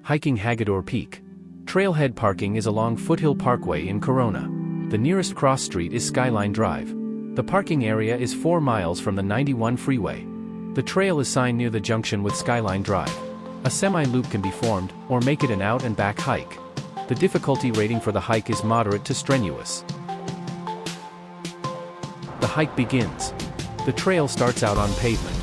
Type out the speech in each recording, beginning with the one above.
Hiking Hagador Peak. Trailhead parking is along Foothill Parkway in Corona. The nearest cross street is Skyline Drive. The parking area is 4 miles from the 91 freeway. The trail is signed near the junction with Skyline Drive. A semi-loop can be formed, or make it an out and back hike. The difficulty rating for the hike is moderate to strenuous. The hike begins. The trail starts out on pavement.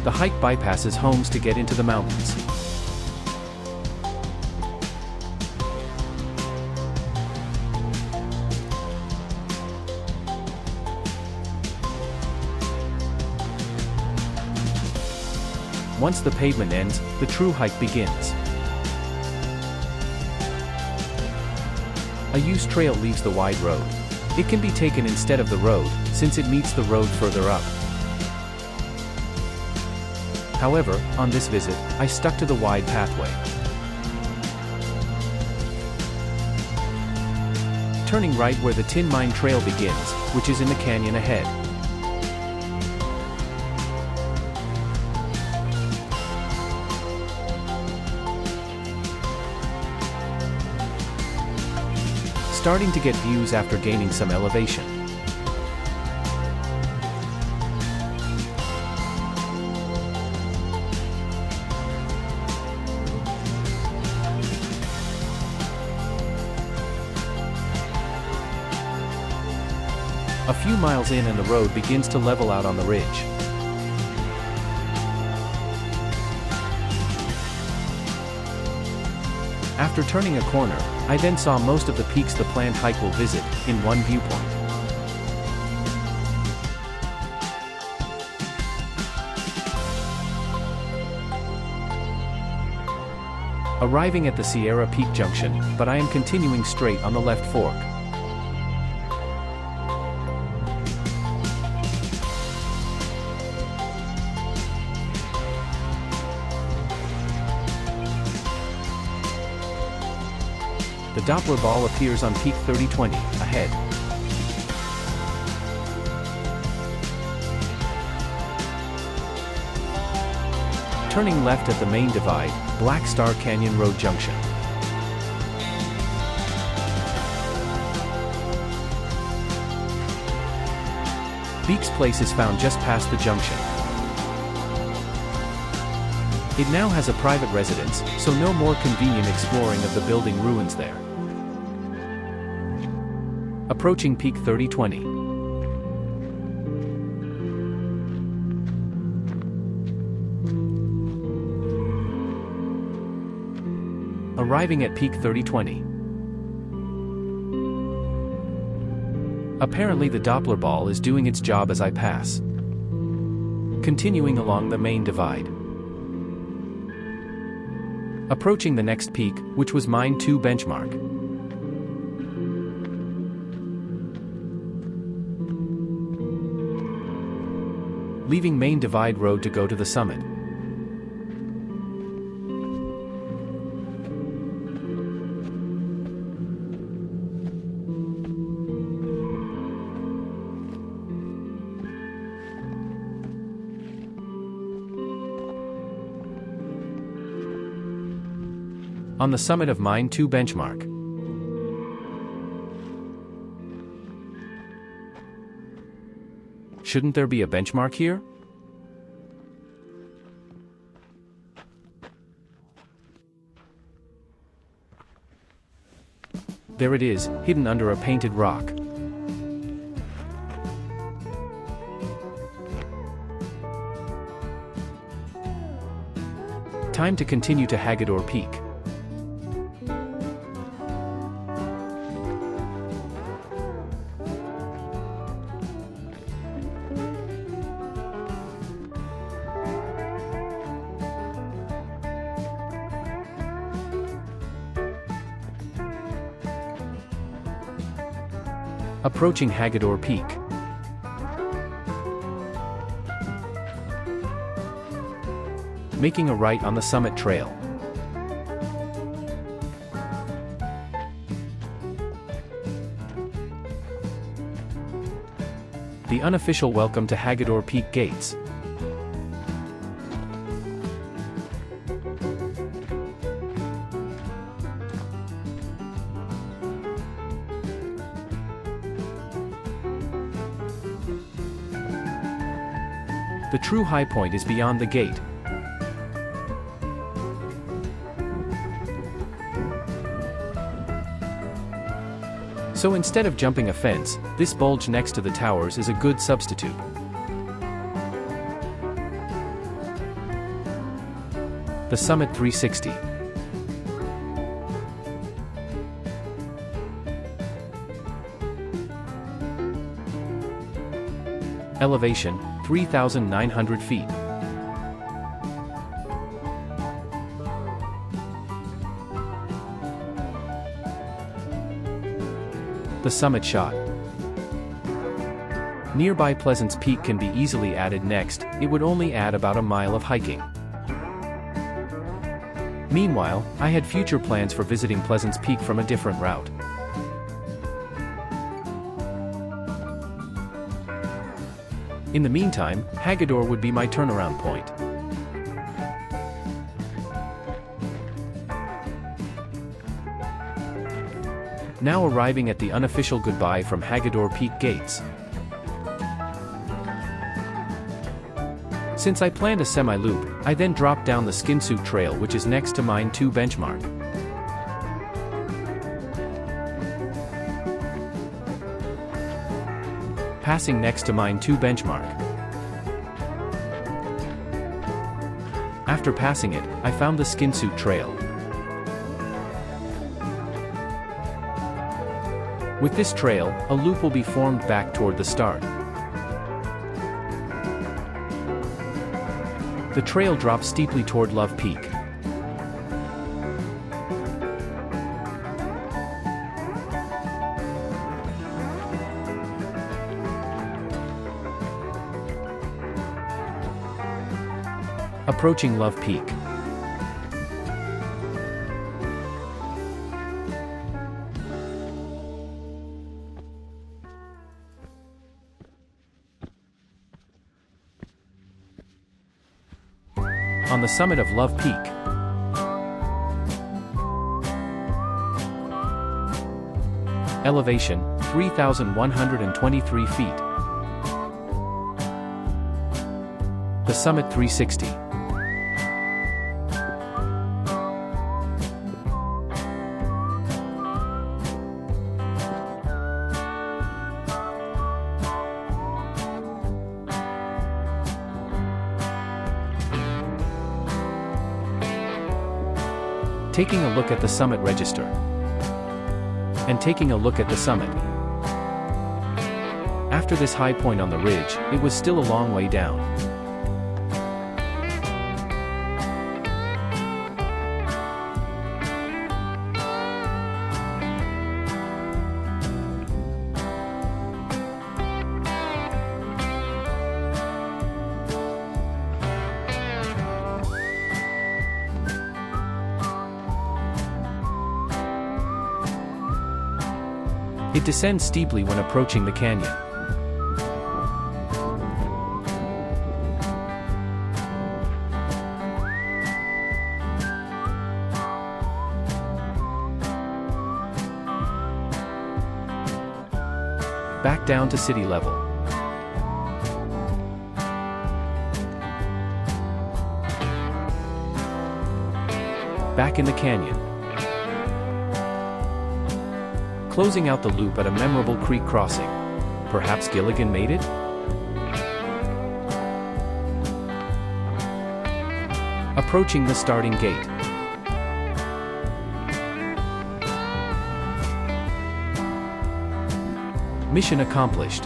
The hike bypasses homes to get into the mountains. Once the pavement ends, the true hike begins. A used trail leaves the wide road. It can be taken instead of the road, since it meets the road further up. However, on this visit, I stuck to the wide pathway. Turning right where the Tin Mine Trail begins, which is in the canyon ahead. Starting to get views after gaining some elevation. A few miles in and the road begins to level out on the ridge. After turning a corner, I then saw most of the peaks the planned hike will visit, in one viewpoint. Arriving at the Sierra Peak Junction, but I am continuing straight on the left fork. The Doppler ball appears on Peak 3020, ahead. Turning left at the main divide, Black Star Canyon Road Junction. Beek's place is found just past the junction. It now has a private residence, so no more convenient exploring of the building ruins there. Approaching Peak 3020. Arriving at Peak 3020. Apparently the Doppler ball is doing its job as I pass. Continuing along the main divide. Approaching the next peak, which was Mine 2 benchmark. Leaving Main Divide Road to go to the summit. On the summit of Mine 2 benchmark. Shouldn't there be a benchmark here? There it is, hidden under a painted rock. Time to continue to Hagador Peak. Approaching Hagador Peak. Making a right on the summit trail. the unofficial welcome to Hagador Peak gates. The true high point is beyond the gate. So instead of jumping a fence, this bulge next to the towers is a good substitute. The Summit 360. Elevation, 3,900 feet. The summit shot. Nearby Pleasants Peak can be easily added next. It would only add about a mile of hiking. Meanwhile, I had future plans for visiting Pleasants Peak from a different route. In the meantime, Hagador would be my turnaround point. Now arriving at the unofficial goodbye from Hagador Peak gates. Since I planned a semi-loop, I then dropped down the Skinsuit Trail, which is next to Mine 2 benchmark. Passing next to Mine 2 benchmark. After passing it, I found the Skinsuit Trail. With this trail, a loop will be formed back toward the start. The trail drops steeply toward Love Peak. Approaching Love Peak. On the summit of Love Peak. Elevation, 3,123 feet. The Summit 360. Taking a look at the summit register. And taking a look at the summit. After this high point on the ridge, it was still a long way down. It descends steeply when approaching the canyon. Back down to city level. Back in the canyon. Closing out the loop at a memorable creek crossing. Perhaps Gilligan made it? Approaching the starting gate. Mission accomplished.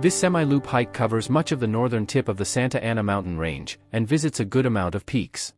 This semi-loop hike covers much of the northern tip of the Santa Ana mountain range, and visits a good amount of peaks.